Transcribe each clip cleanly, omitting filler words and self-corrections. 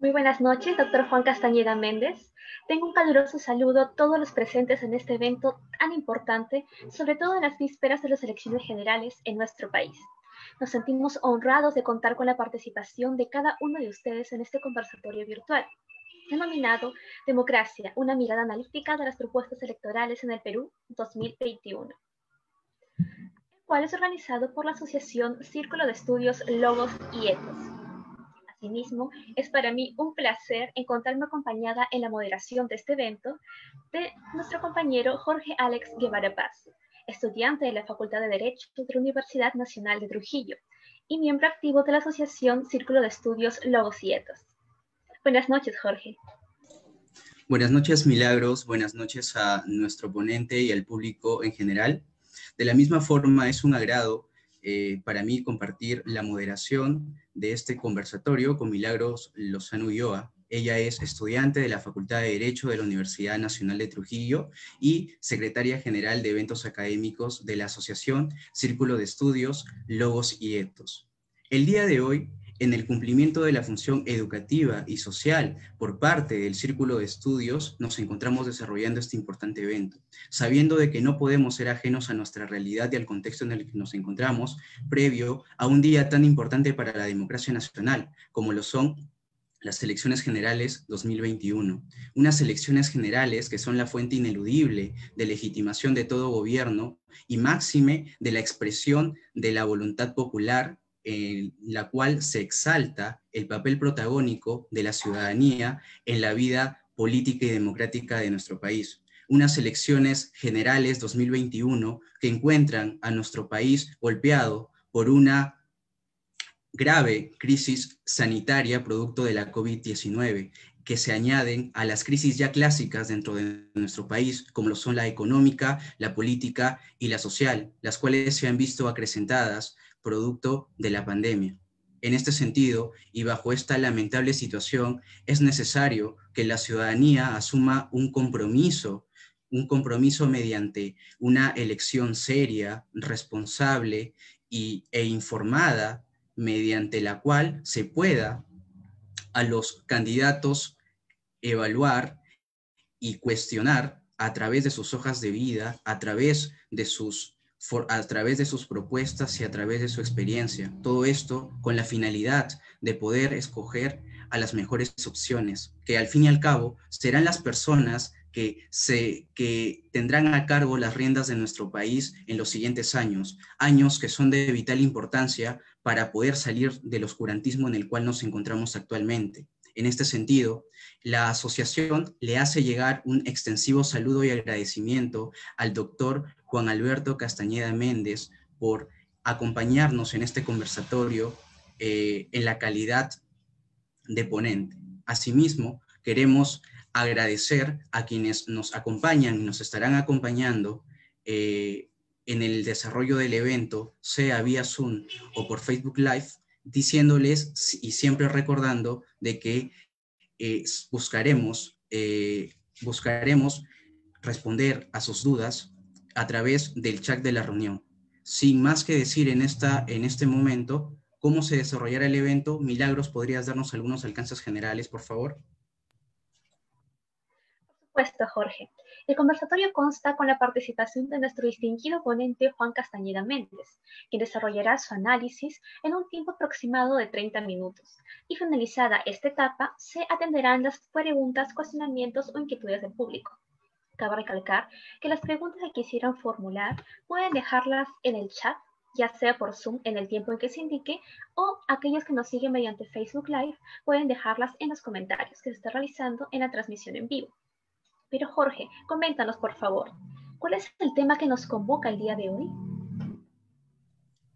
Muy buenas noches, doctor Juan Castañeda Méndez. Tengo un caluroso saludo a todos los presentes en este evento tan importante, sobre todo en las vísperas de las elecciones generales en nuestro país. Nos sentimos honrados de contar con la participación de cada uno de ustedes en este conversatorio virtual, denominado Democracia, una mirada analítica de las propuestas electorales en el Perú 2021, el cual es organizado por la Asociación Círculo de Estudios Logos y Ethos. Asimismo, es para mí un placer encontrarme acompañada en la moderación de este evento de nuestro compañero Jorge Alex Guevara Paz, estudiante de la Facultad de Derecho de la Universidad Nacional de Trujillo y miembro activo de la Asociación Círculo de Estudios Logos y Ethos. Buenas noches, Jorge. Buenas noches, Milagros. Buenas noches a nuestro ponente y al público en general. De la misma forma, es un agrado para mí compartir la moderación de este conversatorio con Milagros Lozano Ulloa. Ella es estudiante de la Facultad de Derecho de la Universidad Nacional de Trujillo y secretaria general de eventos académicos de la Asociación Círculo de Estudios Logos y Ethos. El día de hoy, en el cumplimiento de la función educativa y social por parte del Círculo de Estudios, nos encontramos desarrollando este importante evento, sabiendo de que no podemos ser ajenos a nuestra realidad y al contexto en el que nos encontramos, previo a un día tan importante para la democracia nacional, como lo son las elecciones generales 2021. Unas elecciones generales que son la fuente ineludible de legitimación de todo gobierno y máxime de la expresión de la voluntad popular, en la cual se exalta el papel protagónico de la ciudadanía en la vida política y democrática de nuestro país. Unas elecciones generales 2021 que encuentran a nuestro país golpeado por una grave crisis sanitaria producto de la COVID-19, que se añaden a las crisis ya clásicas dentro de nuestro país, como lo son la económica, la política y la social, las cuales se han visto acrecentadas producto de la pandemia. En este sentido, y bajo esta lamentable situación, es necesario que la ciudadanía asuma un compromiso mediante una elección seria, responsable e informada, mediante la cual se pueda a los candidatos evaluar y cuestionar a través de sus hojas de vida, a través de sus propuestas y a través de su experiencia. Todo esto con la finalidad de poder escoger a las mejores opciones, que al fin y al cabo serán las personas que tendrán a cargo las riendas de nuestro país en los siguientes años, años que son de vital importancia para poder salir del oscurantismo en el cual nos encontramos actualmente. En este sentido, la asociación le hace llegar un extensivo saludo y agradecimiento al doctor Juan Alberto Castañeda Méndez por acompañarnos en este conversatorio en la calidad de ponente. Asimismo, queremos agradecer a quienes nos acompañan y nos estarán acompañando en el desarrollo del evento, sea vía Zoom o por Facebook Live, diciéndoles y siempre recordando de que buscaremos responder a sus dudas a través del chat de la reunión. Sin más que decir en este momento, ¿cómo se desarrollará el evento? Milagros, ¿podrías darnos algunos alcances generales, por favor? Por supuesto, Jorge. El conversatorio consta con la participación de nuestro distinguido ponente Juan Castañeda Méndez, quien desarrollará su análisis en un tiempo aproximado de 30 minutos. Y finalizada esta etapa, se atenderán las preguntas, cuestionamientos o inquietudes del público. Cabe recalcar que las preguntas que quisieran formular pueden dejarlas en el chat, ya sea por Zoom en el tiempo en que se indique, o aquellos que nos siguen mediante Facebook Live pueden dejarlas en los comentarios que se está realizando en la transmisión en vivo. Pero Jorge, coméntanos por favor, ¿cuál es el tema que nos convoca el día de hoy?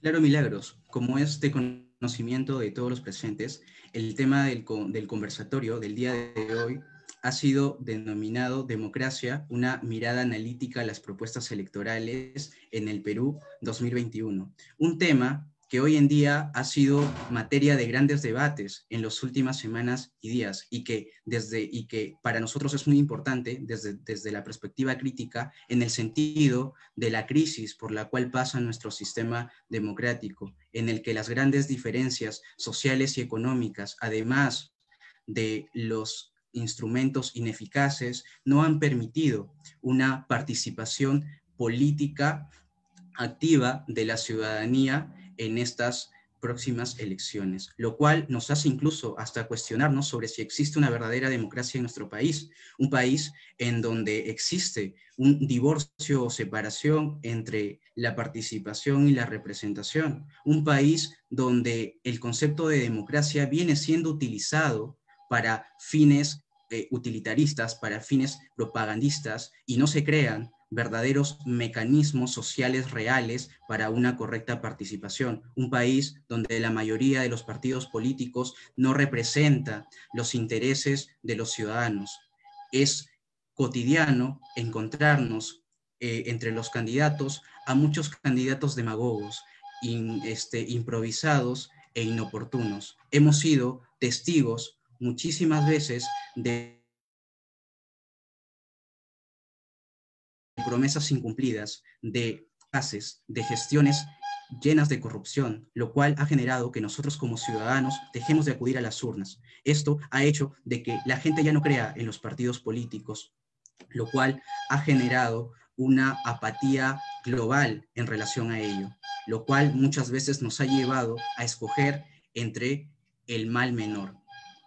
Claro, Milagros, como es de conocimiento de todos los presentes, el tema del conversatorio del día de hoy ha sido denominado Democracia, una mirada analítica a las propuestas electorales en el Perú 2021. Un tema que hoy en día ha sido materia de grandes debates en las últimas semanas y días, y que para nosotros es muy importante desde la perspectiva crítica, en el sentido de la crisis por la cual pasa nuestro sistema democrático, en el que las grandes diferencias sociales y económicas, además de los instrumentos ineficaces no han permitido una participación política activa de la ciudadanía en estas próximas elecciones, lo cual nos hace incluso hasta cuestionarnos sobre si existe una verdadera democracia en nuestro país, un país en donde existe un divorcio o separación entre la participación y la representación, un país donde el concepto de democracia viene siendo utilizado para fines utilitaristas, para fines propagandistas, y no se crean verdaderos mecanismos sociales reales para una correcta participación. Un país donde la mayoría de los partidos políticos no representa los intereses de los ciudadanos. Es cotidiano encontrarnos entre los candidatos a muchos candidatos demagogos, improvisados e inoportunos. Hemos sido testigos muchísimas veces de promesas incumplidas, de fases, de gestiones llenas de corrupción, lo cual ha generado que nosotros como ciudadanos dejemos de acudir a las urnas. Esto ha hecho de que la gente ya no crea en los partidos políticos, lo cual ha generado una apatía global en relación a ello, lo cual muchas veces nos ha llevado a escoger entre el mal menor,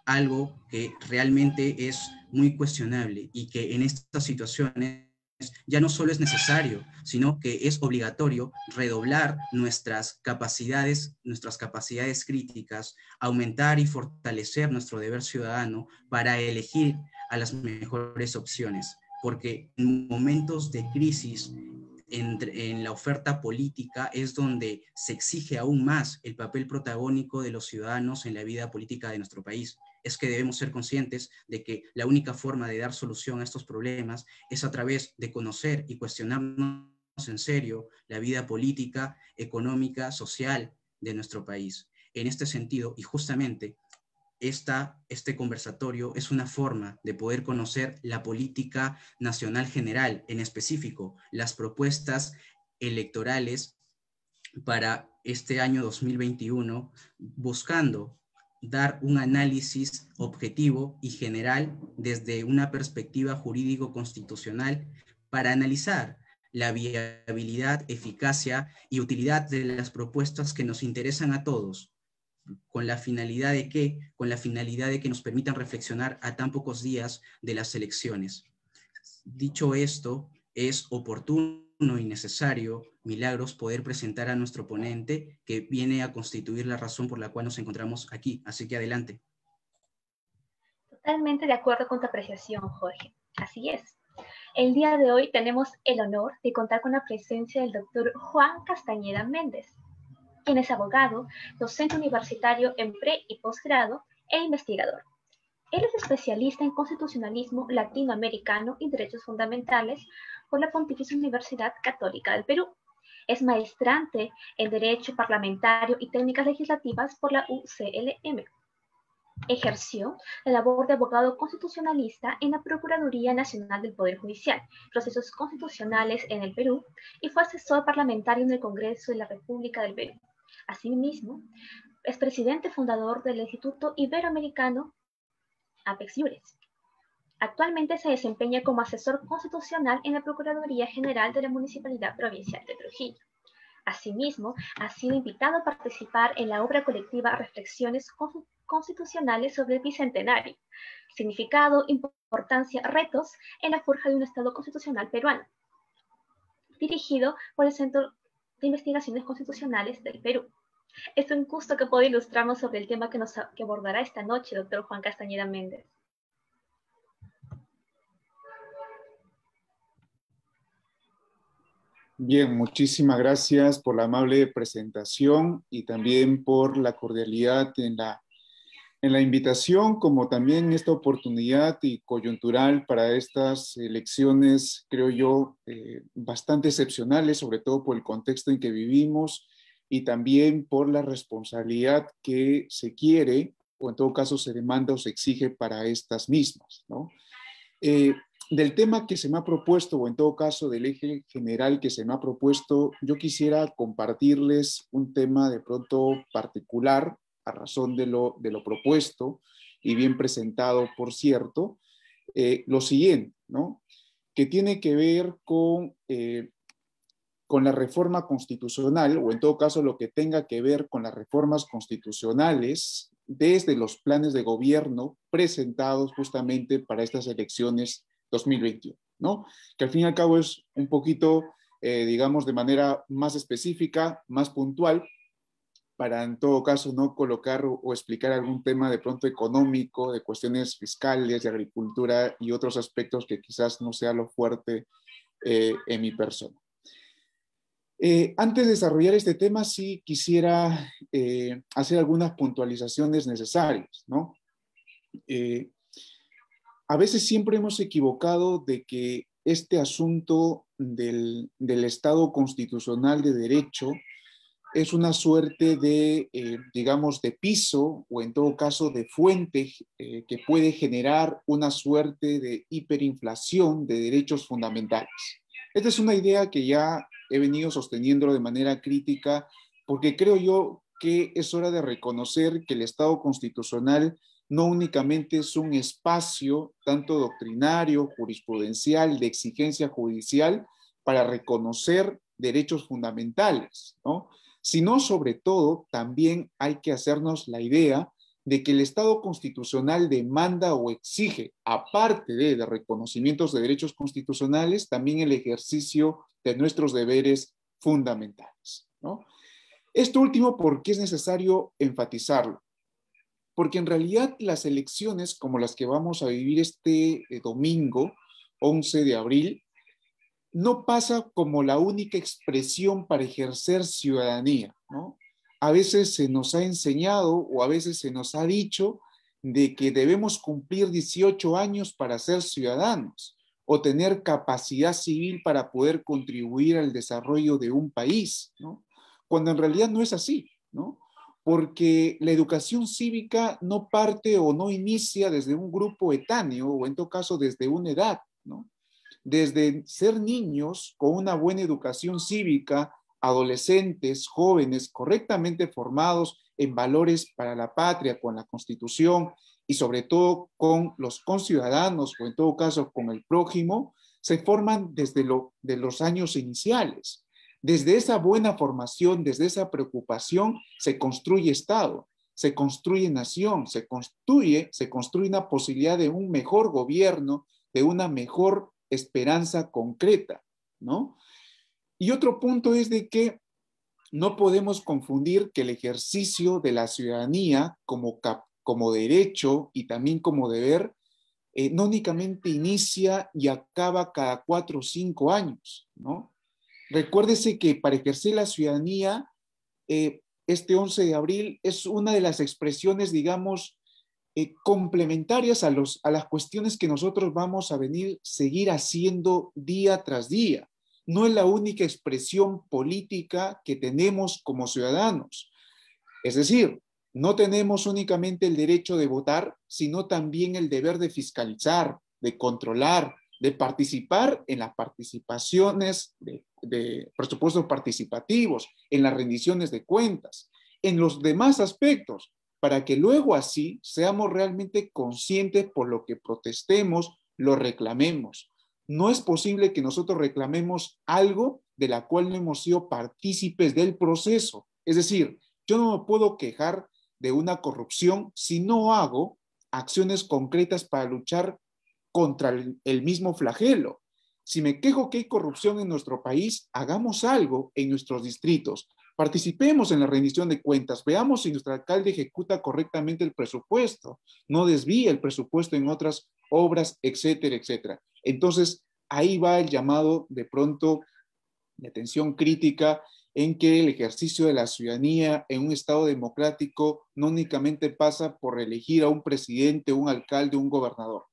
algo que realmente es muy cuestionable y que en estas situaciones ya no solo es necesario, sino que es obligatorio redoblar nuestras capacidades críticas, aumentar y fortalecer nuestro deber ciudadano para elegir a las mejores opciones, porque en momentos de crisis en la oferta política es donde se exige aún más el papel protagónico de los ciudadanos en la vida política de nuestro país. Es que debemos ser conscientes de que la única forma de dar solución a estos problemas es a través de conocer y cuestionarnos en serio la vida política, económica, social de nuestro país. En este sentido, y justamente este conversatorio es una forma de poder conocer la política nacional general, en específico, las propuestas electorales para este año 2021, buscando dar un análisis objetivo y general desde una perspectiva jurídico-constitucional para analizar la viabilidad, eficacia y utilidad de las propuestas que nos interesan a todos. ¿Con la finalidad de qué? Con la finalidad de que nos permitan reflexionar a tan pocos días de las elecciones. Dicho esto, es oportuno y necesario, Milagros, poder presentar a nuestro ponente que viene a constituir la razón por la cual nos encontramos aquí. Así que adelante. Totalmente de acuerdo con tu apreciación, Jorge. Así es. El día de hoy tenemos el honor de contar con la presencia del doctor Juan Castañeda Méndez, quien es abogado, docente universitario en pre y posgrado e investigador. Él es especialista en constitucionalismo latinoamericano y derechos fundamentales por la Pontificia Universidad Católica del Perú. Es maestrante en Derecho Parlamentario y Técnicas Legislativas por la UCLM. Ejerció la labor de abogado constitucionalista en la Procuraduría Nacional del Poder Judicial, Procesos Constitucionales en el Perú, y fue asesor parlamentario en el Congreso de la República del Perú. Asimismo, es presidente fundador del Instituto Iberoamericano Apex Iures. Actualmente se desempeña como asesor constitucional en la Procuraduría General de la Municipalidad Provincial de Trujillo. Asimismo, ha sido invitado a participar en la obra colectiva Reflexiones Constitucionales sobre el Bicentenario, Significado, Importancia, Retos en la forja de un Estado constitucional peruano, dirigido por el Centro de Investigaciones Constitucionales del Perú. Es un gusto que pueda ilustrarnos sobre el tema que abordará esta noche, doctor Juan Castañeda Méndez. Bien, muchísimas gracias por la amable presentación y también por la cordialidad en la invitación, como también esta oportunidad y coyuntural para estas elecciones, creo yo, bastante excepcionales, sobre todo por el contexto en que vivimos y también por la responsabilidad que se quiere, o en todo caso se demanda o se exige para estas mismas, ¿no? Del tema que se me ha propuesto, o en todo caso del eje general que se me ha propuesto, yo quisiera compartirles un tema de pronto particular a razón de lo propuesto, y bien presentado, por cierto, lo siguiente, ¿no? Que tiene que ver con la reforma constitucional, o en todo caso lo que tenga que ver con las reformas constitucionales desde los planes de gobierno presentados justamente para estas elecciones 2021, ¿no? Que al fin y al cabo es un poquito, digamos, de manera más específica, más puntual, para en todo caso no colocar o explicar algún tema de pronto económico, de cuestiones fiscales, de agricultura y otros aspectos que quizás no sea lo fuerte en mi persona. Antes de desarrollar este tema, sí quisiera hacer algunas puntualizaciones necesarias, ¿no? A veces siempre hemos equivocado de que este asunto del Estado constitucional de derecho es una suerte de, digamos, de piso o en todo caso de fuente que puede generar una suerte de hiperinflación de derechos fundamentales. Esta es una idea que ya he venido sosteniendo de manera crítica porque creo yo que es hora de reconocer que el Estado constitucional no únicamente es un espacio tanto doctrinario, jurisprudencial, de exigencia judicial para reconocer derechos fundamentales, ¿no? Sino sobre todo también hay que hacernos la idea de que el Estado constitucional demanda o exige, aparte de reconocimientos de derechos constitucionales, también el ejercicio de nuestros deberes fundamentales, ¿no? Esto último, ¿por qué es necesario enfatizarlo? Porque en realidad las elecciones como las que vamos a vivir este domingo, 11 de abril, no pasa como la única expresión para ejercer ciudadanía, ¿no? A veces se nos ha enseñado o a veces se nos ha dicho de que debemos cumplir 18 años para ser ciudadanos o tener capacidad civil para poder contribuir al desarrollo de un país, ¿no? Cuando en realidad no es así, ¿no? Porque la educación cívica no parte o no inicia desde un grupo etáneo o en todo caso desde una edad, ¿no? Desde ser niños con una buena educación cívica, adolescentes, jóvenes correctamente formados en valores para la patria, con la Constitución y sobre todo con los conciudadanos o en todo caso con el prójimo, se forman desde los años iniciales. Desde esa buena formación, desde esa preocupación, se construye Estado, se construye nación, se construye una posibilidad de un mejor gobierno, de una mejor esperanza concreta, ¿no? Y otro punto es de que no podemos confundir que el ejercicio de la ciudadanía como derecho y también como deber no únicamente inicia y acaba cada 4 o 5 años, ¿no? Recuérdese que para ejercer la ciudadanía, este 11 de abril es una de las expresiones, digamos, complementarias a las cuestiones que nosotros vamos a seguir haciendo día tras día. No es la única expresión política que tenemos como ciudadanos. Es decir, no tenemos únicamente el derecho de votar, sino también el deber de fiscalizar, de controlar, de participar en las participaciones de presupuestos participativos, en las rendiciones de cuentas, en los demás aspectos, para que luego así seamos realmente conscientes por lo que protestemos, lo reclamemos. No es posible que nosotros reclamemos algo de la cual no hemos sido partícipes del proceso. Es decir, yo no me puedo quejar de una corrupción si no hago acciones concretas para luchar contra el mismo flagelo. Si me quejo que hay corrupción en nuestro país, hagamos algo en nuestros distritos. Participemos en la rendición de cuentas, veamos si nuestro alcalde ejecuta correctamente el presupuesto, no desvía el presupuesto en otras obras, etcétera, etcétera. Entonces, ahí va el llamado de pronto de atención crítica en que el ejercicio de la ciudadanía en un Estado democrático no únicamente pasa por elegir a un presidente, un alcalde, un gobernador.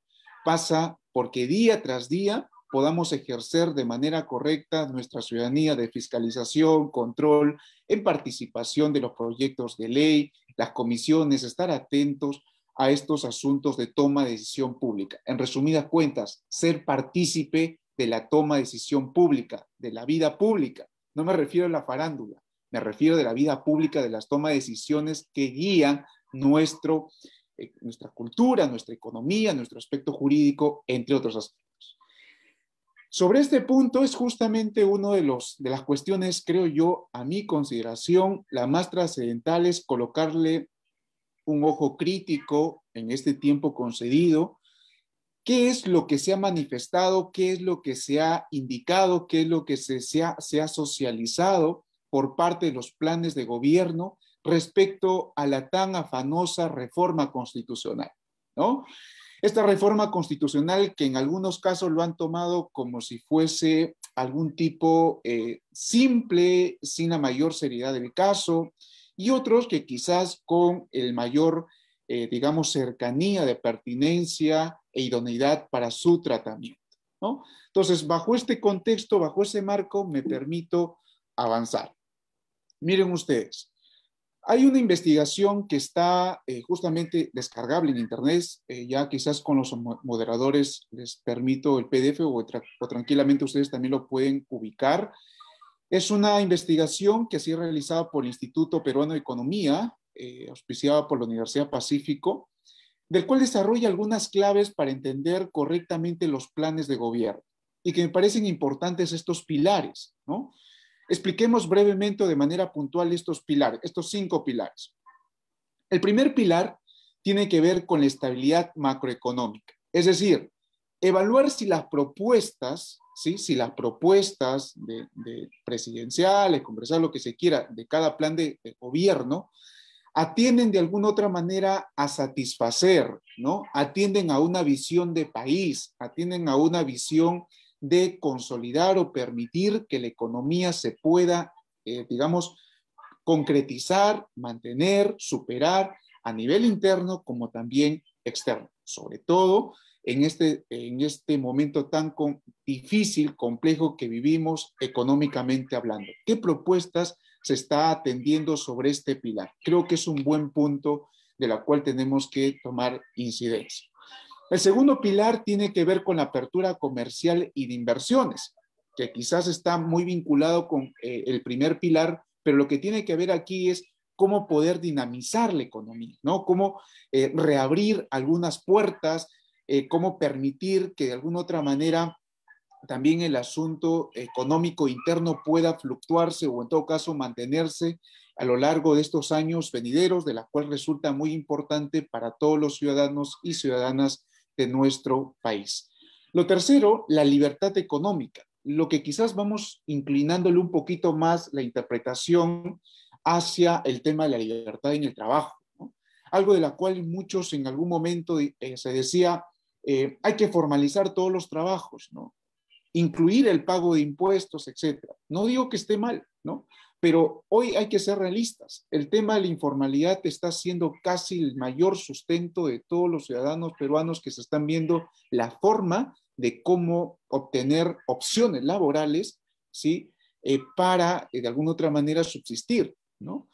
Pasa porque día tras día podamos ejercer de manera correcta nuestra ciudadanía de fiscalización, control, en participación de los proyectos de ley, las comisiones, estar atentos a estos asuntos de toma de decisión pública. En resumidas cuentas, ser partícipe de la toma de decisión pública, de la vida pública. No me refiero a la farándula, me refiero de la vida pública, de las tomas de decisiones que guían nuestro nuestra cultura, nuestra economía, nuestro aspecto jurídico, entre otros aspectos. Sobre este punto es justamente uno de las cuestiones, creo yo, a mi consideración, la más trascendental es colocarle un ojo crítico en este tiempo concedido. ¿Qué es lo que se ha manifestado? ¿Qué es lo que se ha indicado? ¿Qué es lo que se ha socializado por parte de los planes de gobierno respecto a la tan afanosa reforma constitucional, ¿no? Esta reforma constitucional que en algunos casos lo han tomado como si fuese algún tipo simple, sin la mayor seriedad del caso, y otros que quizás con el mayor, digamos, cercanía de pertinencia e idoneidad para su tratamiento, ¿no? Entonces, bajo este contexto, bajo ese marco, me permito avanzar. Miren ustedes. Hay una investigación que está justamente descargable en internet, ya quizás con los moderadores les permito el PDF o tranquilamente ustedes también lo pueden ubicar. Es una investigación que ha sido realizada por el Instituto Peruano de Economía, auspiciada por la Universidad Pacífico, del cual desarrolla algunas claves para entender correctamente los planes de gobierno y que me parecen importantes estos pilares, ¿no? Expliquemos brevemente o de manera puntual estos pilares, estos 5 pilares. El primer pilar tiene que ver con la estabilidad macroeconómica, es decir, evaluar si las propuestas, ¿sí? Si las propuestas de presidenciales, congresales, lo que se quiera, de cada plan de gobierno, atienden de alguna otra manera a satisfacer, ¿no? Atienden a una visión de país, atienden a una visión de consolidar o permitir que la economía se pueda, digamos, concretizar, mantener, superar a nivel interno como también externo, sobre todo en este momento tan difícil, complejo que vivimos económicamente hablando. ¿Qué propuestas se está atendiendo sobre este pilar? Creo que es un buen punto de la cual tenemos que tomar incidencia. El segundo pilar tiene que ver con la apertura comercial y de inversiones, que quizás está muy vinculado con el primer pilar, pero lo que tiene que ver aquí es cómo poder dinamizar la economía, ¿no? Cómo reabrir algunas puertas, cómo permitir que de alguna otra manera también el asunto económico interno pueda fluctuarse o en todo caso mantenerse a lo largo de estos años venideros, de la cual resulta muy importante para todos los ciudadanos y ciudadanas de nuestro país. Lo tercero, la libertad económica, lo que quizás vamos inclinándole un poquito más la interpretación hacia el tema de la libertad en el trabajo, ¿no? Algo de la cual muchos en algún momento se decía, hay que formalizar todos los trabajos, ¿no? Incluir el pago de impuestos, etcétera. No digo que esté mal, ¿no? Pero hoy hay que ser realistas. El tema de la informalidad está siendo casi el mayor sustento de todos los ciudadanos peruanos que se están viendo la forma de cómo obtener opciones laborales, ¿sí? Para, de alguna otra manera, subsistir, ¿no?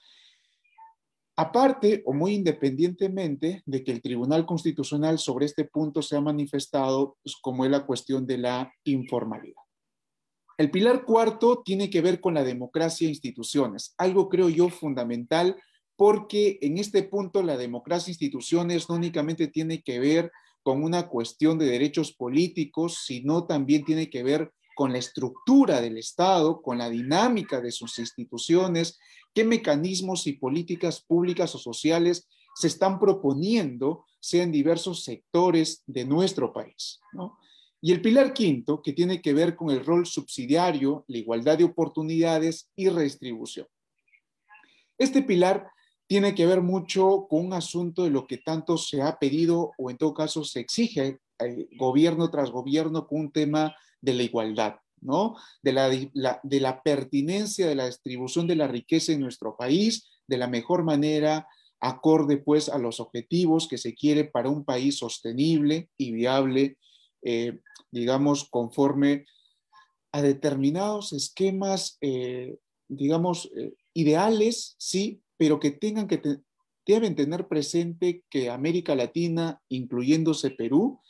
Aparte, o muy independientemente de que el Tribunal Constitucional sobre este punto se ha manifestado, pues, como es la cuestión de la informalidad. El pilar cuarto tiene que ver con la democracia e instituciones, algo creo yo fundamental, porque en este punto la democracia e instituciones no únicamente tiene que ver con una cuestión de derechos políticos, sino también tiene que ver con la estructura del Estado, con la dinámica de sus instituciones, qué mecanismos y políticas públicas o sociales se están proponiendo, sea en diversos sectores de nuestro país, ¿no? Y el pilar quinto, que tiene que ver con el rol subsidiario, la igualdad de oportunidades y redistribución. Este pilar tiene que ver mucho con un asunto de lo que tanto se ha pedido o en todo caso se exige gobierno tras gobierno con un tema de la igualdad, ¿no? De la pertinencia de la distribución de la riqueza en nuestro país de la mejor manera, acorde pues a los objetivos que se quiere para un país sostenible y viable, digamos, conforme a determinados esquemas, digamos, ideales, sí, pero que deben tener presente que América Latina, incluyéndose Perú,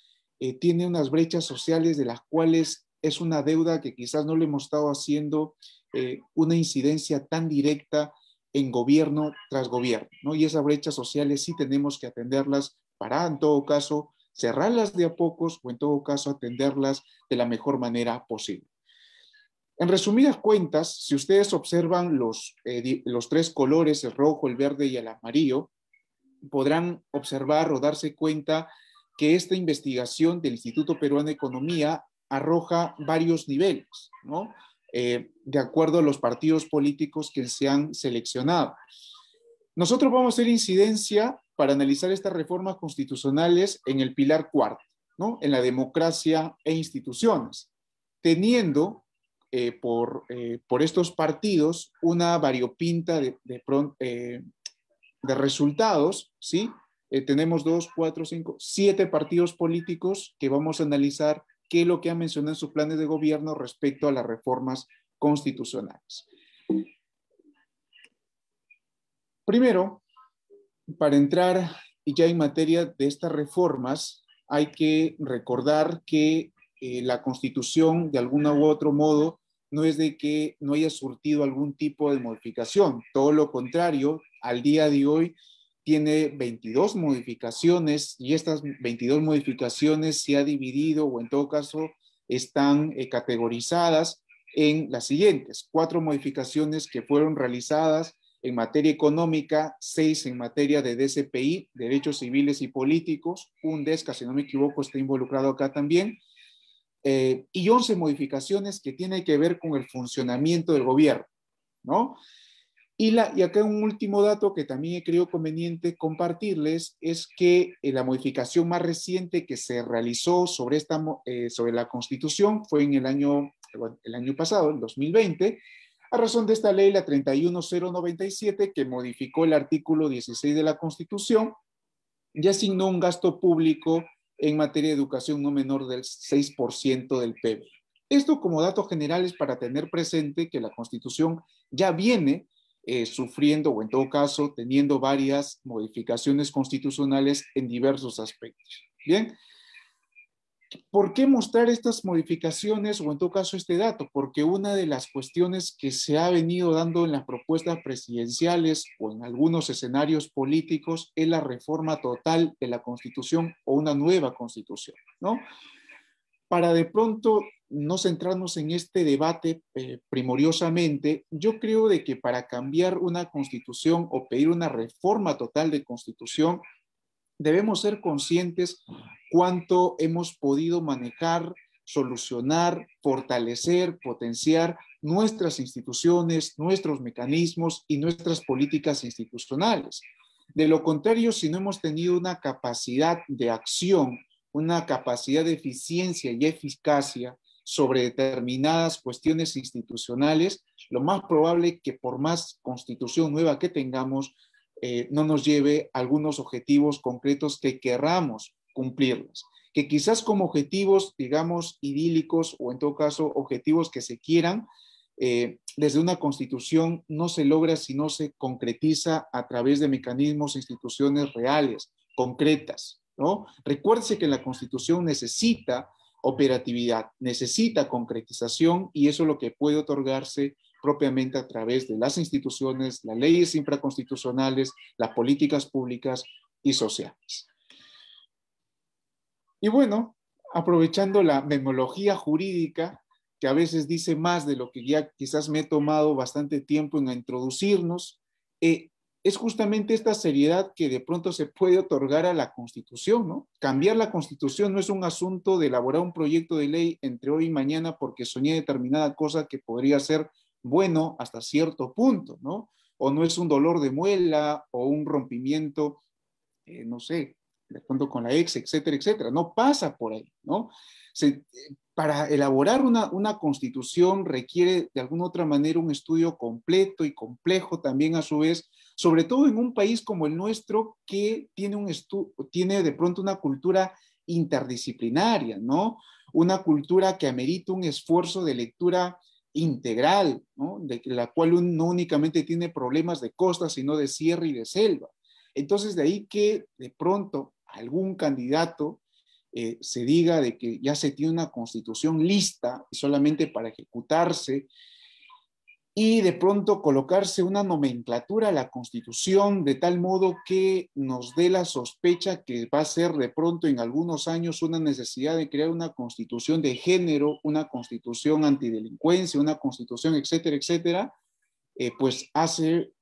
tiene unas brechas sociales de las cuales es una deuda que quizás no le hemos estado haciendo una incidencia tan directa en gobierno tras gobierno, ¿no? Y esas brechas sociales sí tenemos que atenderlas para, en todo caso, cerrarlas de a pocos o en todo caso atenderlas de la mejor manera posible. En resumidas cuentas, si ustedes observan los 3 colores, el rojo, el verde y el amarillo, podrán observar o darse cuenta que esta investigación del Instituto Peruano de Economía arroja varios niveles, ¿no? De acuerdo a los partidos políticos que se han seleccionado. Nosotros vamos a hacer incidencia para analizar estas reformas constitucionales en el pilar cuarto, ¿no? En la democracia e instituciones, teniendo por estos partidos una variopinta de resultados, ¿sí? Tenemos 2, 4, 5, 7 partidos políticos que vamos a analizar qué es lo que han mencionado en sus planes de gobierno respecto a las reformas constitucionales. Primero, para entrar ya en materia de estas reformas, hay que recordar que la Constitución, de alguno u otro modo, no es de que no haya surtido algún tipo de modificación. Todo lo contrario, al día de hoy tiene 22 modificaciones y estas 22 modificaciones se ha dividido o en todo caso están categorizadas en las siguientes: 4 modificaciones que fueron realizadas en materia económica, 6 en materia de DCPI, derechos civiles y políticos, un DESCA, si no me equivoco, está involucrado acá también, y 11 modificaciones que tienen que ver con el funcionamiento del gobierno, ¿no? Y acá un último dato que también he creído conveniente compartirles es que la modificación más reciente que se realizó sobre la Constitución fue en el año pasado, el 2020, a razón de esta ley, la 31097, que modificó el artículo 16 de la Constitución y asignó un gasto público en materia de educación no menor del 6% del PIB. Esto como datos generales para tener presente que la Constitución ya viene sufriendo o en todo caso teniendo varias modificaciones constitucionales en diversos aspectos. Bien, ¿por qué mostrar estas modificaciones o en todo caso este dato? Porque una de las cuestiones que se ha venido dando en las propuestas presidenciales o en algunos escenarios políticos es la reforma total de la Constitución o una nueva Constitución, ¿no? Para de pronto no centrarnos en este debate primordiosamente, yo creo de que para cambiar una Constitución o pedir una reforma total de Constitución, debemos ser conscientes cuánto hemos podido manejar, solucionar, fortalecer, potenciar nuestras instituciones, nuestros mecanismos y nuestras políticas institucionales. De lo contrario, si no hemos tenido una capacidad de acción, una capacidad de eficiencia y eficacia sobre determinadas cuestiones institucionales, lo más probable es que por más constitución nueva que tengamos, no nos lleve a algunos objetivos concretos que querramos cumplirlos, que quizás como objetivos, digamos, idílicos o en todo caso objetivos que se quieran, desde una constitución no se logra si no se concretiza a través de mecanismos e instituciones reales, concretas, ¿no? Recuérdese que la constitución necesita operatividad, necesita concretización y eso es lo que puede otorgarse propiamente a través de las instituciones, las leyes infraconstitucionales, las políticas públicas y sociales. Y bueno, aprovechando la memología jurídica, que a veces dice más de lo que ya quizás me he tomado bastante tiempo en introducirnos, es justamente esta seriedad que de pronto se puede otorgar a la Constitución, ¿no? Cambiar la Constitución no es un asunto de elaborar un proyecto de ley entre hoy y mañana porque soñé determinada cosa que podría ser bueno hasta cierto punto, ¿no? O no es un dolor de muela o un rompimiento, no sé, de acuerdo con la ex, etcétera, etcétera. No pasa por ahí, ¿no? Para elaborar una constitución requiere de alguna otra manera un estudio completo y complejo también a su vez, sobre todo en un país como el nuestro que tiene de pronto una cultura interdisciplinaria, ¿no? Una cultura que amerita un esfuerzo de lectura integral, ¿no? De la cual no únicamente tiene problemas de costa, sino de sierra y de selva. Entonces, de ahí que de pronto algún candidato se diga de que ya se tiene una constitución lista solamente para ejecutarse y de pronto colocarse una nomenclatura a la Constitución de tal modo que nos dé la sospecha que va a ser de pronto en algunos años una necesidad de crear una Constitución de género, una Constitución antidelincuencia, una Constitución, etcétera, etcétera, pues hace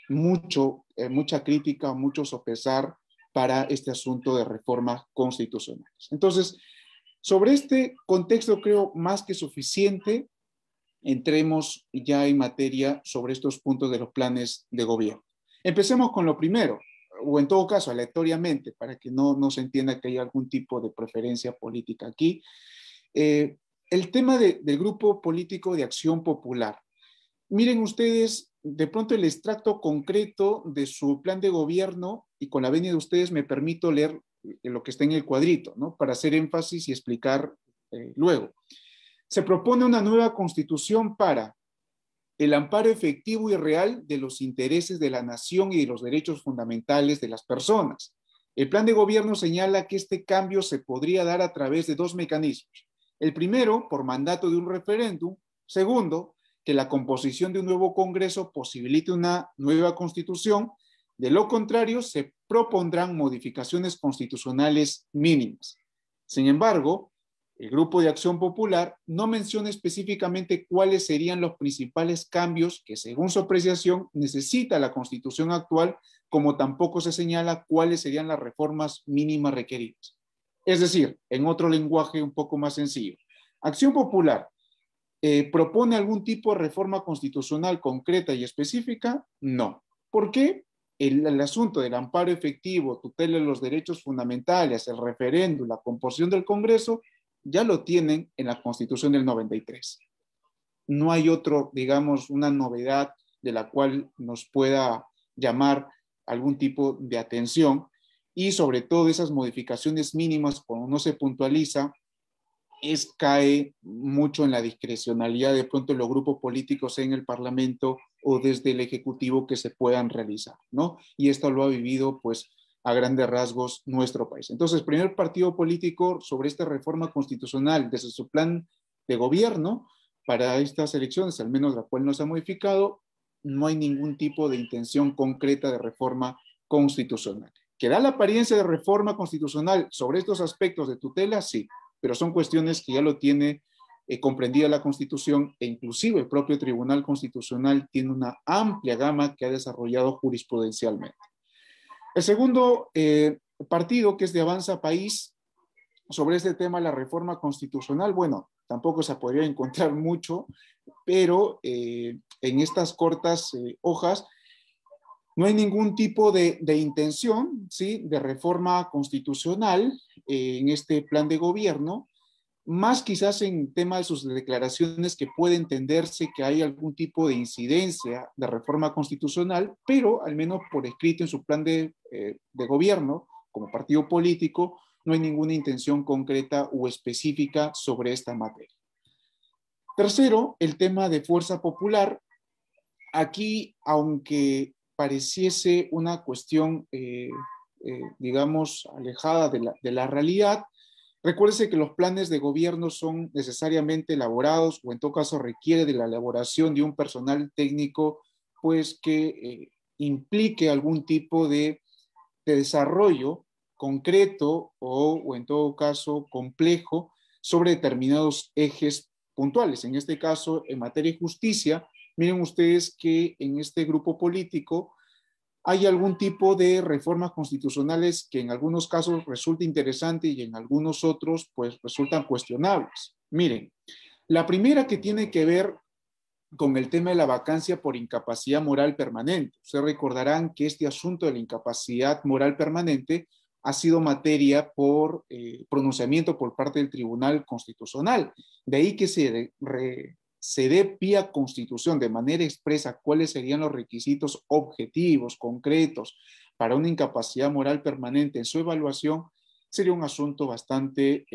mucha crítica, mucho sopesar para este asunto de reformas constitucionales. Entonces, sobre este contexto creo más que suficiente. Entremos ya en materia sobre estos puntos de los planes de gobierno. Empecemos con lo primero, o en todo caso, aleatoriamente, para que no se entienda que hay algún tipo de preferencia política aquí. El tema del Grupo Político de Acción Popular. Miren ustedes, de pronto el extracto concreto de su plan de gobierno, y con la venia de ustedes me permito leer lo que está en el cuadrito, ¿no? Para hacer énfasis y explicar luego. Se propone una nueva constitución para el amparo efectivo y real de los intereses de la nación y de los derechos fundamentales de las personas. El plan de gobierno señala que este cambio se podría dar a través de dos mecanismos. El primero, por mandato de un referéndum. Segundo, que la composición de un nuevo Congreso posibilite una nueva constitución. De lo contrario, se propondrán modificaciones constitucionales mínimas. Sin embargo, el Grupo de Acción Popular no menciona específicamente cuáles serían los principales cambios que, según su apreciación, necesita la Constitución actual, como tampoco se señala cuáles serían las reformas mínimas requeridas. Es decir, en otro lenguaje un poco más sencillo, Acción Popular ¿propone algún tipo de reforma constitucional concreta y específica? No. ¿Por qué? El asunto del amparo efectivo, tutela de los derechos fundamentales, el referéndum, la composición del Congreso, ya lo tienen en la Constitución del 93. No hay otro, digamos, una novedad de la cual nos pueda llamar algún tipo de atención, y sobre todo esas modificaciones mínimas, cuando no se puntualiza, cae mucho en la discrecionalidad de pronto de los grupos políticos en el Parlamento o desde el Ejecutivo que se puedan realizar, ¿no? Y esto lo ha vivido, pues, a grandes rasgos nuestro país. Entonces, primer partido político sobre esta reforma constitucional desde su plan de gobierno para estas elecciones, al menos la cual no se ha modificado, no hay ningún tipo de intención concreta de reforma constitucional. ¿Que da la apariencia de reforma constitucional sobre estos aspectos de tutela? Sí, pero son cuestiones que ya lo tiene comprendida la Constitución, e inclusive el propio Tribunal Constitucional tiene una amplia gama que ha desarrollado jurisprudencialmente. El segundo partido, que es de Avanza País, sobre este tema, la reforma constitucional, bueno, tampoco se podría encontrar mucho, pero en estas cortas hojas no hay ningún tipo de intención, ¿sí?, de reforma constitucional en este plan de gobierno, más quizás en tema de sus declaraciones que puede entenderse que hay algún tipo de incidencia de reforma constitucional, pero al menos por escrito en su plan de gobierno, como partido político, no hay ninguna intención concreta o específica sobre esta materia. Tercero, el tema de fuerza popular. Aquí, aunque pareciese una cuestión, digamos, alejada de la realidad, recuérdese que los planes de gobierno son necesariamente elaborados, o en todo caso requiere de la elaboración de un personal técnico, pues que implique algún tipo de desarrollo concreto o en todo caso complejo sobre determinados ejes puntuales. En este caso, en materia de justicia, miren ustedes que en este grupo político hay algún tipo de reformas constitucionales que en algunos casos resulta interesante y en algunos otros pues resultan cuestionables. Miren, la primera, que tiene que ver con el tema de la vacancia por incapacidad moral permanente. Ustedes recordarán que este asunto de la incapacidad moral permanente ha sido materia por pronunciamiento por parte del Tribunal Constitucional. De ahí que se dé vía Constitución de manera expresa cuáles serían los requisitos objetivos, concretos, para una incapacidad moral permanente en su evaluación, sería un asunto bastante,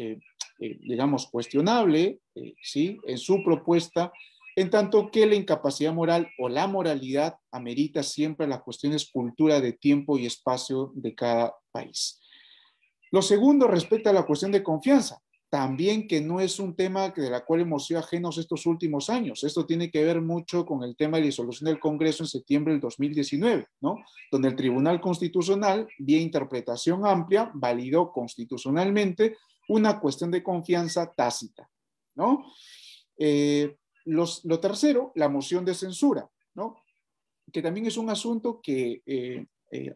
digamos, cuestionable, ¿sí?, en su propuesta, en tanto que la incapacidad moral o la moralidad amerita siempre las cuestiones cultura de tiempo y espacio de cada país. Lo segundo respecta a la cuestión de confianza. también que no es un tema de la cual hemos sido ajenos estos últimos años. Esto tiene que ver mucho con el tema de la disolución del Congreso en septiembre del 2019, ¿no? Donde el Tribunal Constitucional, vía interpretación amplia, validó constitucionalmente una cuestión de confianza tácita, ¿no? Lo tercero, la moción de censura, ¿no? Que también es un asunto que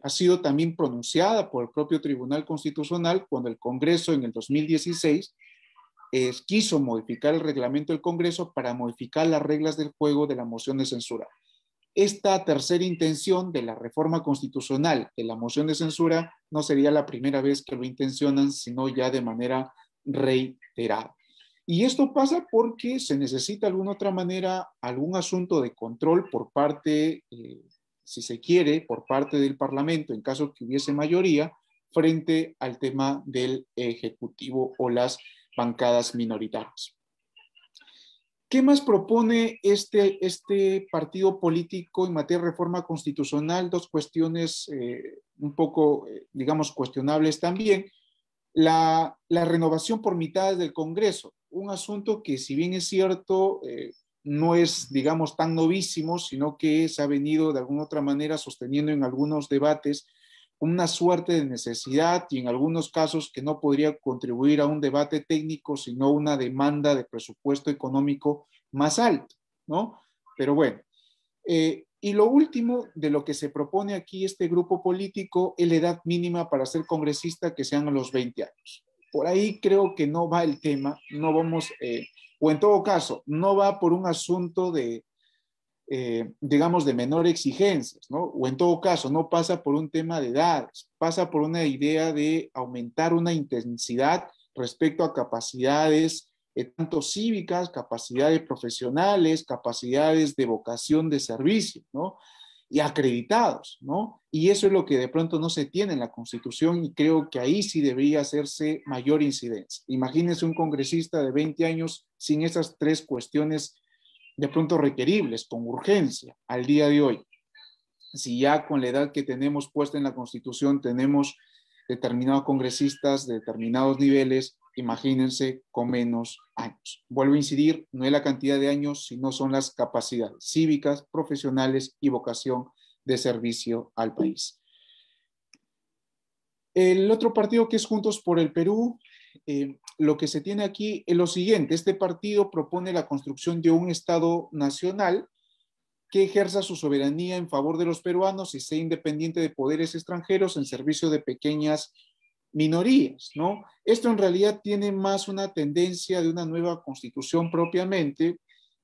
ha sido también pronunciada por el propio Tribunal Constitucional cuando el Congreso en el 2016 quiso modificar el reglamento del Congreso para modificar las reglas del juego de la moción de censura. Esta tercera intención de la reforma constitucional de la moción de censura no sería la primera vez que lo intencionan, sino ya de manera reiterada. Y esto pasa porque se necesita de alguna otra manera algún asunto de control por parte, si se quiere, por parte del Parlamento, en caso que hubiese mayoría, frente al tema del Ejecutivo o las bancadas minoritarias. ¿Qué más propone este partido político en materia de reforma constitucional? Dos cuestiones un poco, digamos, cuestionables también. La renovación por mitades del Congreso, un asunto que si bien es cierto, no es, digamos, tan novísimo, sino que se ha venido de alguna otra manera sosteniendo en algunos debates una suerte de necesidad y en algunos casos que no podría contribuir a un debate técnico, sino una demanda de presupuesto económico más alto, ¿no? Pero bueno, y lo último de lo que se propone aquí este grupo político es la edad mínima para ser congresista, que sean los 20 años. Por ahí creo que no va el tema, no vamos, o en todo caso, no va por un asunto de, digamos, de menor exigencias, ¿no? O en todo caso, no pasa por un tema de edades, pasa por una idea de aumentar una intensidad respecto a capacidades, tanto cívicas, capacidades profesionales, capacidades de vocación de servicio, ¿no? Y acreditados, ¿no? Y eso es lo que de pronto no se tiene en la Constitución y creo que ahí sí debería hacerse mayor incidencia. Imagínense un congresista de 20 años sin esas tres cuestiones de pronto requeribles, con urgencia, al día de hoy. Si ya con la edad que tenemos puesta en la Constitución tenemos determinados congresistas de determinados niveles, imagínense con menos años. Vuelvo a incidir, no es la cantidad de años, sino son las capacidades cívicas, profesionales y vocación de servicio al país. El otro partido, que es Juntos por el Perú, lo que se tiene aquí es lo siguiente: este partido propone la construcción de un Estado nacional que ejerza su soberanía en favor de los peruanos y sea independiente de poderes extranjeros en servicio de pequeñas minorías, ¿no? Esto en realidad tiene más una tendencia de una nueva constitución propiamente,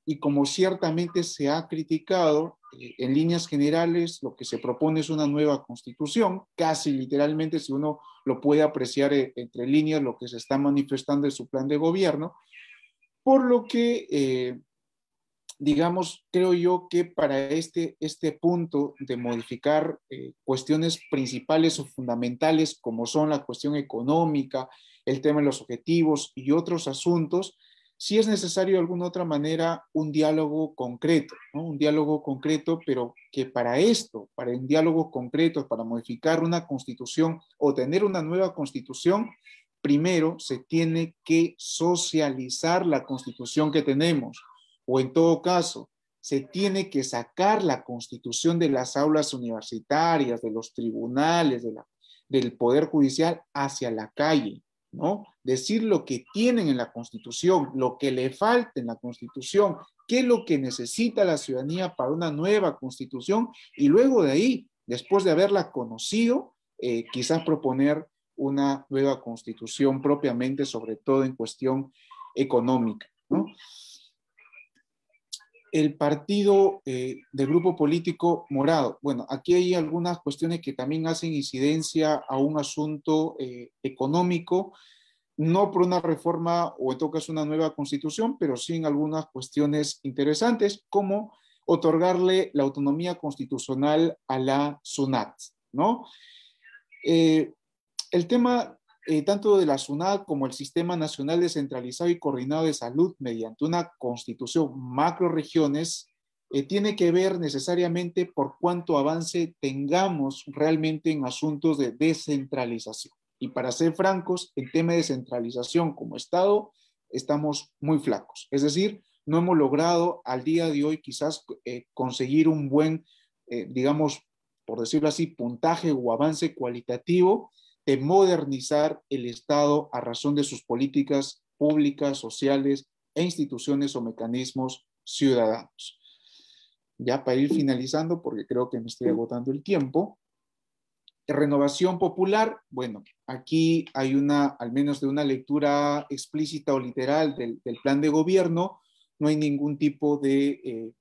y como ciertamente se ha criticado, en líneas generales lo que se propone es una nueva constitución, casi literalmente, si uno lo puede apreciar entre líneas, lo que se está manifestando en su plan de gobierno, por lo que digamos, creo yo que para este punto de modificar cuestiones principales o fundamentales como son la cuestión económica, el tema de los objetivos y otros asuntos, sí es necesario de alguna otra manera un diálogo concreto, ¿no? Un diálogo concreto, pero que para esto, para un diálogo concreto, para modificar una constitución o tener una nueva constitución, primero se tiene que socializar la constitución que tenemos. O en todo caso, se tiene que sacar la Constitución de las aulas universitarias, de los tribunales, del Poder Judicial hacia la calle, ¿no? Decir lo que tienen en la Constitución, lo que le falta en la Constitución, qué es lo que necesita la ciudadanía para una nueva Constitución, y luego de ahí, después de haberla conocido, quizás proponer una nueva Constitución propiamente, sobre todo en cuestión económica, ¿no? El partido del grupo político Morado. Bueno, aquí hay algunas cuestiones que también hacen incidencia a un asunto económico, no por una reforma o en todo caso una nueva constitución, pero sí en algunas cuestiones interesantes, como otorgarle la autonomía constitucional a la SUNAT, ¿no? El tema tanto de la SUNAT como el Sistema Nacional Descentralizado y Coordinado de Salud mediante una constitución macroregiones tiene que ver necesariamente por cuánto avance tengamos realmente en asuntos de descentralización. Y para ser francos, en tema de descentralización como Estado, estamos muy flacos. Es decir, no hemos logrado al día de hoy quizás conseguir un buen, digamos, por decirlo así, puntaje o avance cualitativo de modernizar el Estado a razón de sus políticas públicas, sociales e instituciones o mecanismos ciudadanos. Ya para ir finalizando, porque creo que me estoy agotando el tiempo, renovación popular, bueno, aquí hay al menos de una lectura explícita o literal del plan de gobierno, no hay ningún tipo de,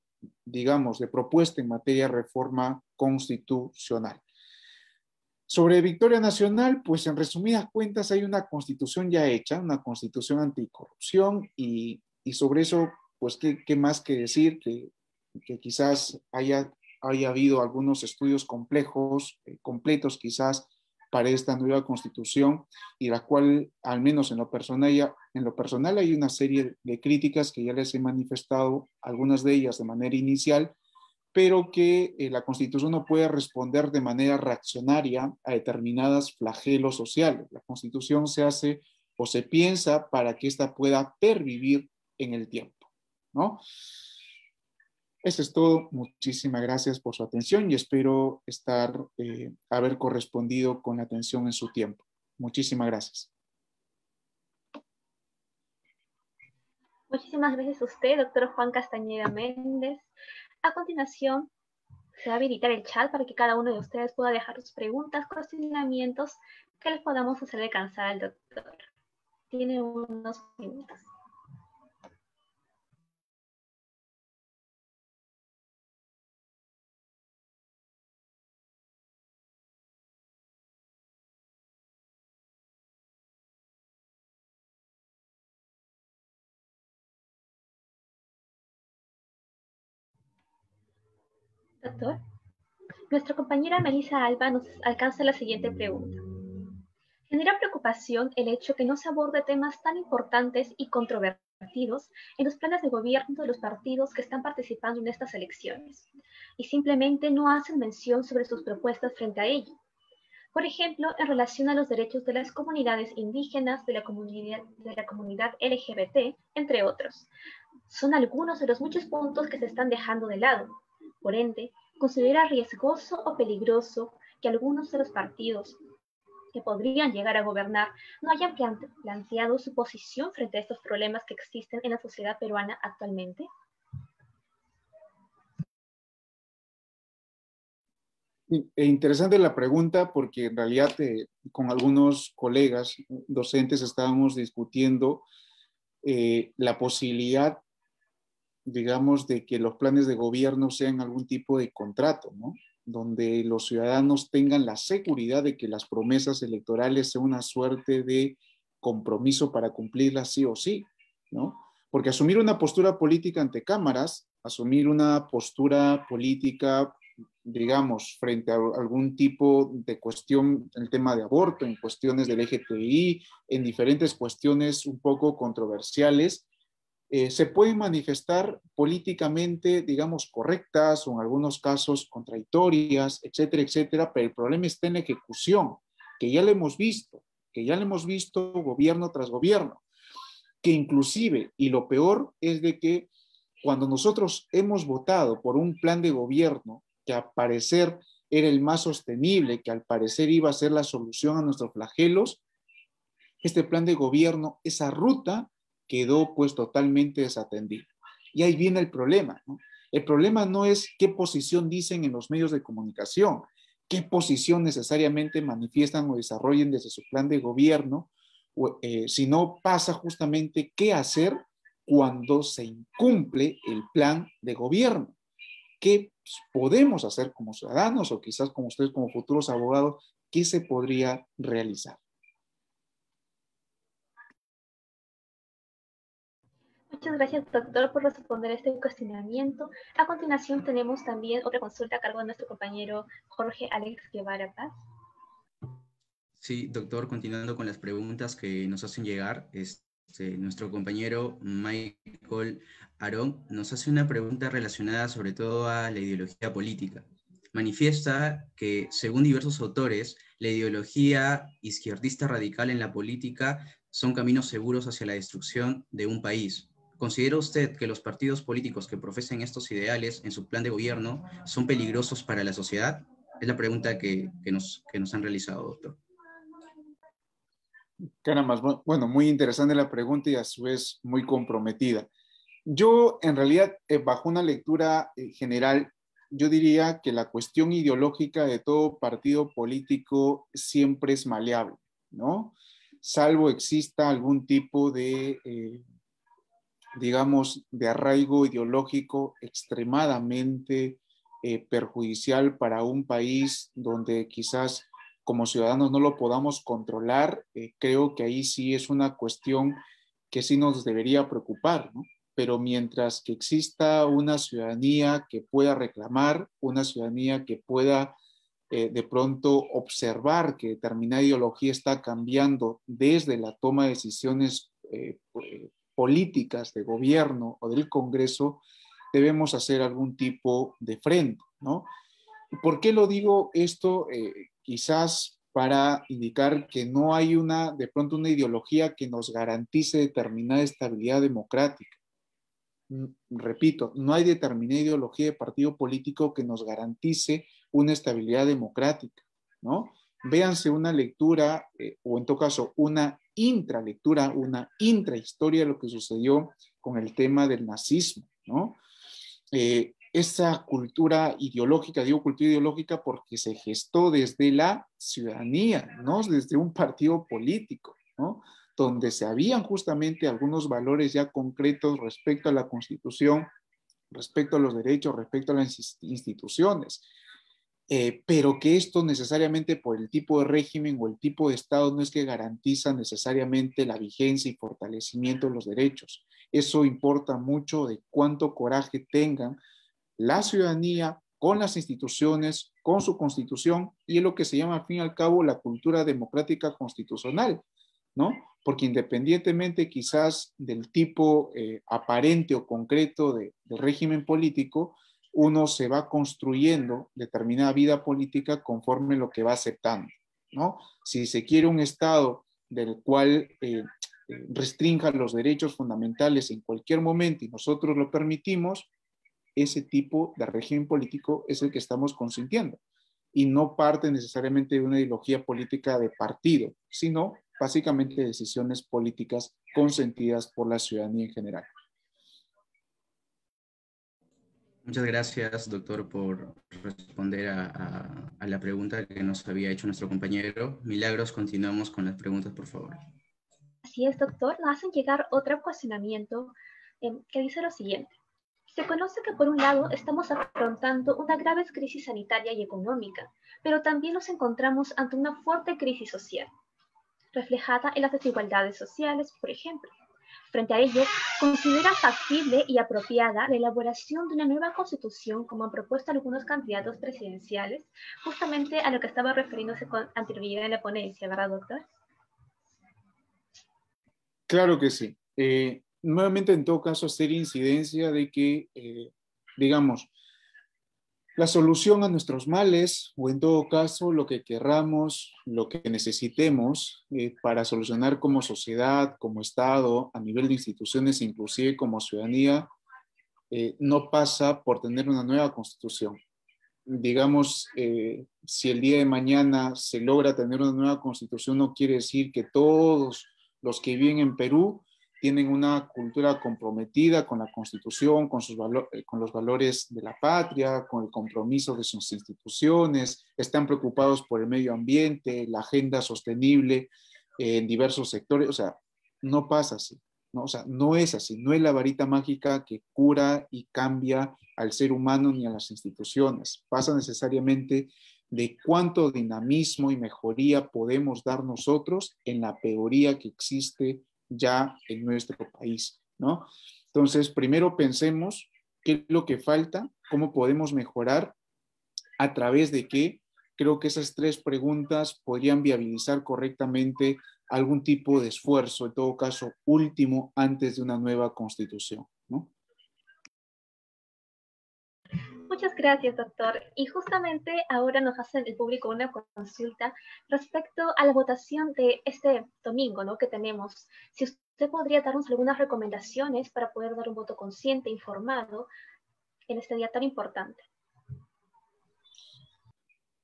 digamos, de propuesta en materia de reforma constitucional. Sobre Victoria Nacional, pues en resumidas cuentas hay una constitución ya hecha, una constitución anticorrupción y sobre eso, pues qué más que decir, que quizás haya habido algunos estudios complejos, completos quizás para esta nueva constitución y la cual, al menos en lo personal hay una serie de críticas que ya les he manifestado, algunas de ellas de manera inicial, pero que la Constitución no puede responder de manera reaccionaria a determinados flagelos sociales. La Constitución se hace o se piensa para que ésta pueda pervivir en el tiempo, ¿no? Eso es todo. Muchísimas gracias por su atención y espero haber correspondido con la atención en su tiempo. Muchísimas gracias. Muchísimas gracias a usted, doctor Juan Castañeda Méndez. A continuación, se va a habilitar el chat para que cada uno de ustedes pueda dejar sus preguntas, cuestionamientos que les podamos hacer alcanzar al doctor. Tiene unos minutos. Doctor, nuestra compañera Melissa Alba nos alcanza la siguiente pregunta. Genera preocupación el hecho que no se aborde temas tan importantes y controvertidos en los planes de gobierno de los partidos que están participando en estas elecciones, y simplemente no hacen mención sobre sus propuestas frente a ello. Por ejemplo, en relación a los derechos de las comunidades indígenas, de la comunidad LGBT, entre otros. Son algunos de los muchos puntos que se están dejando de lado. Por ende, considera riesgoso o peligroso que algunos de los partidos que podrían llegar a gobernar no hayan planteado su posición frente a estos problemas que existen en la sociedad peruana actualmente. Interesante la pregunta porque en realidad con algunos colegas docentes estábamos discutiendo la posibilidad, digamos, de que los planes de gobierno sean algún tipo de contrato, ¿no? Donde los ciudadanos tengan la seguridad de que las promesas electorales sean una suerte de compromiso para cumplirlas sí o sí, ¿no? Porque asumir una postura política ante cámaras, asumir una postura política, digamos, frente a algún tipo de cuestión, el tema de aborto, en cuestiones del LGTBI, en diferentes cuestiones un poco controversiales, se pueden manifestar políticamente, digamos, correctas o en algunos casos contradictorias, etcétera, etcétera, pero el problema está en la ejecución, que ya lo hemos visto gobierno tras gobierno, que inclusive, y lo peor es de que cuando nosotros hemos votado por un plan de gobierno que al parecer era el más sostenible, que al parecer iba a ser la solución a nuestros flagelos, este plan de gobierno, esa ruta, quedó pues totalmente desatendida. Y ahí viene el problema, ¿no? El problema no es qué posición dicen en los medios de comunicación, qué posición necesariamente manifiestan o desarrollen desde su plan de gobierno, sino pasa justamente qué hacer cuando se incumple el plan de gobierno. ¿Qué podemos hacer como ciudadanos o quizás como ustedes como futuros abogados? ¿Qué se podría realizar? Muchas gracias, doctor, por responder este cuestionamiento. A continuación tenemos también otra consulta a cargo de nuestro compañero Jorge Alex Guevara Paz. Sí, doctor, continuando con las preguntas que nos hacen llegar, nuestro compañero Michael Arón nos hace una pregunta relacionada sobre todo a la ideología política. manifiesta que, según diversos autores, la ideología izquierdista radical en la política son caminos seguros hacia la destrucción de un país. ¿Considera usted que los partidos políticos que profesen estos ideales en su plan de gobierno son peligrosos para la sociedad? Es la pregunta que nos han realizado, doctor. Caramba, bueno, muy interesante la pregunta y a su vez muy comprometida. Yo, en realidad, bajo una lectura general, yo diría que la cuestión ideológica de todo partido político siempre es maleable, ¿no? Salvo exista algún tipo de, digamos, de arraigo ideológico extremadamente perjudicial para un país donde quizás como ciudadanos no lo podamos controlar, creo que ahí sí es una cuestión que sí nos debería preocupar, ¿no? Pero mientras que exista una ciudadanía que pueda reclamar, una ciudadanía que pueda de pronto observar que determinada ideología está cambiando desde la toma de decisiones políticas de gobierno o del Congreso, debemos hacer algún tipo de frente, ¿no? ¿Y por qué lo digo esto? Quizás para indicar que no hay de pronto una ideología que nos garantice determinada estabilidad democrática. Repito, no hay determinada ideología de partido político que nos garantice una estabilidad democrática, ¿no? Véanse una lectura, o en todo caso, una intralectura, una intrahistoria de lo que sucedió con el tema del nazismo, ¿no? Esa cultura ideológica, digo cultura ideológica porque se gestó desde la ciudadanía, no desde un partido político, ¿no? Donde se habían justamente algunos valores ya concretos respecto a la Constitución, respecto a los derechos, respecto a las instituciones, pero que esto necesariamente por el tipo de régimen o el tipo de Estado no es que garantiza necesariamente la vigencia y fortalecimiento de los derechos. Eso importa mucho de cuánto coraje tengan la ciudadanía con las instituciones, con su constitución, y es lo que se llama al fin y al cabo la cultura democrática constitucional, ¿no? Porque independientemente quizás del tipo aparente o concreto del régimen político, uno se va construyendo determinada vida política conforme lo que va aceptando, ¿no? Si se quiere un Estado del cual restrinja los derechos fundamentales en cualquier momento y nosotros lo permitimos, ese tipo de régimen político es el que estamos consintiendo y no parte necesariamente de una ideología política de partido, sino básicamente de decisiones políticas consentidas por la ciudadanía en general. Muchas gracias, doctor, por responder a la pregunta que nos había hecho nuestro compañero. Milagros, continuamos con las preguntas, por favor. Así es, doctor. Nos hacen llegar otro cuestionamiento que dice lo siguiente. Se conoce que por un lado estamos afrontando una grave crisis sanitaria y económica, pero también nos encontramos ante una fuerte crisis social, reflejada en las desigualdades sociales, por ejemplo. Frente a ello, ¿considera factible y apropiada la elaboración de una nueva constitución como han propuesto algunos candidatos presidenciales? Justamente a lo que estaba refiriéndose con anterioridad en la ponencia, ¿verdad, doctor? Claro que sí. Nuevamente, en todo caso, hacer incidencia de que, digamos, la solución a nuestros males, o en todo caso, lo que querramos, lo que necesitemos para solucionar como sociedad, como Estado, a nivel de instituciones, inclusive como ciudadanía, no pasa por tener una nueva constitución. Digamos, si el día de mañana se logra tener una nueva constitución, no quiere decir que todos los que viven en Perú tienen una cultura comprometida con la Constitución, con los valores de la patria, con el compromiso de sus instituciones, están preocupados por el medio ambiente, la agenda sostenible en diversos sectores. O sea, no pasa así, ¿no? O sea, no es así, no es la varita mágica que cura y cambia al ser humano ni a las instituciones. Pasa necesariamente de cuánto dinamismo y mejoría podemos dar nosotros en la peoría que existe ya en nuestro país, ¿no? Entonces, primero pensemos qué es lo que falta, cómo podemos mejorar, a través de qué. Creo que esas tres preguntas podrían viabilizar correctamente algún tipo de esfuerzo, en todo caso último, antes de una nueva constitución, ¿no? Muchas gracias, doctor. Y justamente ahora nos hace el público una consulta respecto a la votación de este domingo, ¿no?, que tenemos. Si usted podría darnos algunas recomendaciones para poder dar un voto consciente, informado, en este día tan importante.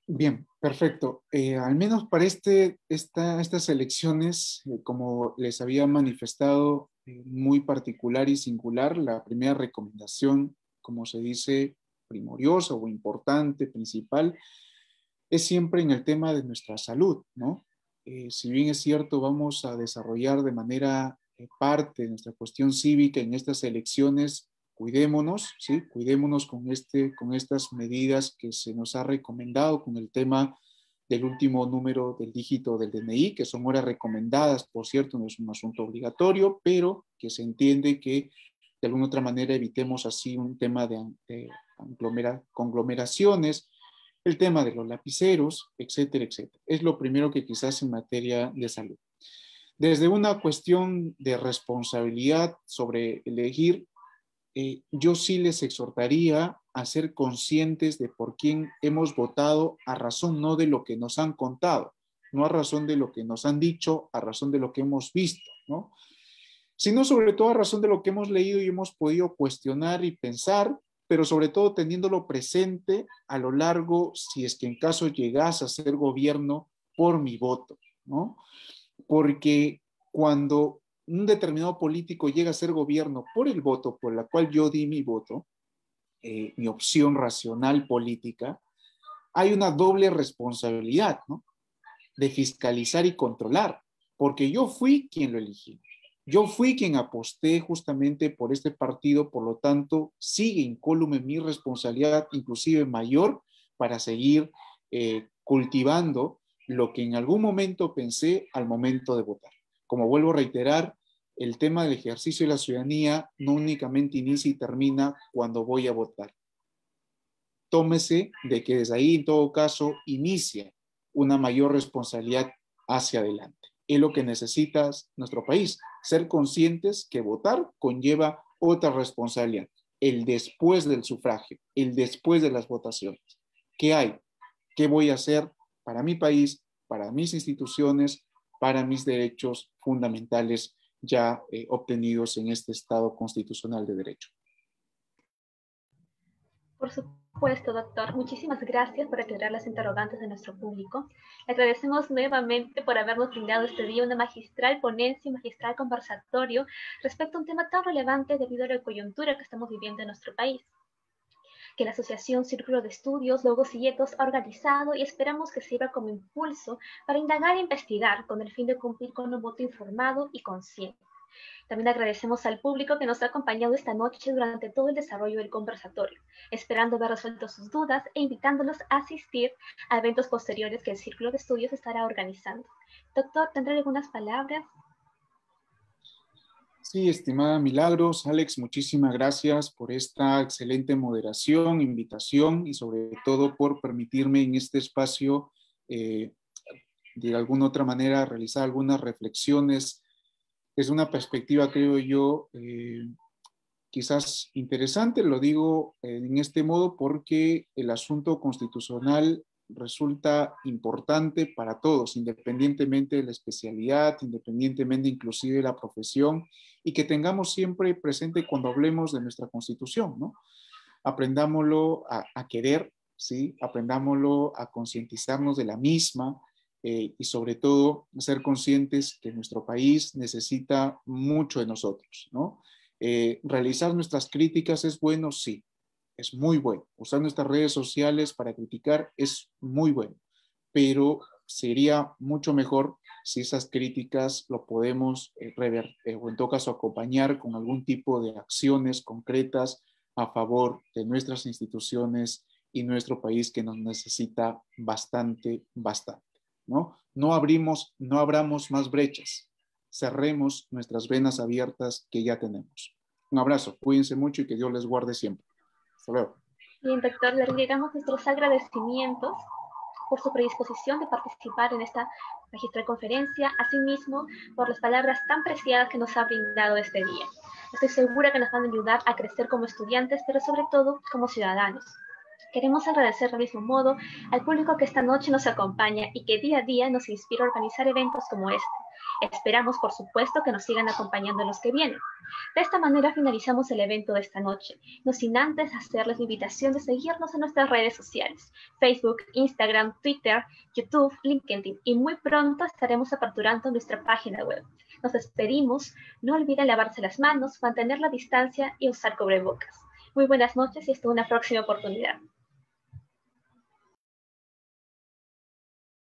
Bien, perfecto. Al menos para estas elecciones, como les había manifestado, muy particular y singular, la primera recomendación, como se dice, primoriosa o importante, principal, es siempre en el tema de nuestra salud, ¿no? Si bien es cierto, vamos a desarrollar de manera parte de nuestra cuestión cívica en estas elecciones, cuidémonos, ¿sí? Cuidémonos con estas medidas que se nos ha recomendado con el tema del último número del dígito del DNI, que son horas recomendadas, por cierto, no es un asunto obligatorio, pero que se entiende que de alguna otra manera evitemos así un tema de conglomeraciones, el tema de los lapiceros, etcétera, etcétera. Es lo primero que quizás en materia de salud. Desde una cuestión de responsabilidad sobre elegir, yo sí les exhortaría a ser conscientes de por quién hemos votado a razón no de lo que nos han contado, no a razón de lo que nos han dicho, a razón de lo que hemos visto, ¿no? Sino sobre todo a razón de lo que hemos leído y hemos podido cuestionar y pensar, pero sobre todo teniéndolo presente a lo largo, si es que en caso llegase a ser gobierno, por mi voto, ¿no? Porque cuando un determinado político llega a ser gobierno por el voto por la cual yo di mi voto, mi opción racional política, hay una doble responsabilidad, ¿no?, de fiscalizar y controlar, porque yo fui quien lo elegí. Yo fui quien aposté justamente por este partido, por lo tanto, sigue incólume mi responsabilidad, inclusive mayor, para seguir cultivando lo que en algún momento pensé al momento de votar. Como vuelvo a reiterar, el tema del ejercicio de la ciudadanía no únicamente inicia y termina cuando voy a votar. Tómese de que desde ahí, en todo caso, inicia una mayor responsabilidad hacia adelante. Es lo que necesita nuestro país, ser conscientes que votar conlleva otra responsabilidad, el después del sufragio, el después de las votaciones. ¿Qué hay? ¿Qué voy a hacer para mi país, para mis instituciones, para mis derechos fundamentales ya obtenidos en este Estado constitucional de derecho? Por supuesto, doctor. Muchísimas gracias por aclarar las interrogantes de nuestro público. Le agradecemos nuevamente por habernos brindado este día una magistral ponencia y magistral conversatorio respecto a un tema tan relevante debido a la coyuntura que estamos viviendo en nuestro país, que la Asociación Círculo de Estudios Logos y Etos ha organizado, y esperamos que sirva como impulso para indagar e investigar con el fin de cumplir con un voto informado y consciente. También agradecemos al público que nos ha acompañado esta noche durante todo el desarrollo del conversatorio, esperando ver resuelto sus dudas e invitándolos a asistir a eventos posteriores que el Círculo de Estudios estará organizando. Doctor, ¿tendrá algunas palabras? Sí, estimada Milagros, Alex, muchísimas gracias por esta excelente moderación, invitación y sobre todo por permitirme en este espacio, de alguna otra manera, realizar algunas reflexiones desde una perspectiva, creo yo, quizás interesante. Lo digo en este modo porque el asunto constitucional resulta importante para todos, independientemente de la especialidad, independientemente inclusive de la profesión, y que tengamos siempre presente cuando hablemos de nuestra Constitución, ¿no? Aprendámoslo a querer, ¿sí? Aprendámoslo a concientizarnos de la misma, y sobre todo ser conscientes que nuestro país necesita mucho de nosotros, ¿no? Realizar nuestras críticas es bueno, sí, es muy bueno. Usar nuestras redes sociales para criticar es muy bueno, pero sería mucho mejor si esas críticas lo podemos o en todo caso acompañar con algún tipo de acciones concretas a favor de nuestras instituciones y nuestro país, que nos necesita bastante, bastante, ¿no? No abramos más brechas, cerremos nuestras venas abiertas que ya tenemos. Un abrazo, cuídense mucho y que Dios les guarde siempre. Hasta luego. Bien, doctor, le reiteramos nuestros agradecimientos por su predisposición de participar en esta magistral conferencia, asimismo por las palabras tan preciadas que nos ha brindado este día. Estoy segura que nos van a ayudar a crecer como estudiantes, pero sobre todo como ciudadanos. Queremos agradecer del mismo modo al público que esta noche nos acompaña y que día a día nos inspira a organizar eventos como este. Esperamos, por supuesto, que nos sigan acompañando en los que vienen. De esta manera finalizamos el evento de esta noche, no sin antes hacerles la invitación de seguirnos en nuestras redes sociales, Facebook, Instagram, Twitter, YouTube, LinkedIn, y muy pronto estaremos aperturando nuestra página web. Nos despedimos, no olviden lavarse las manos, mantener la distancia y usar cubrebocas. Muy buenas noches y hasta una próxima oportunidad.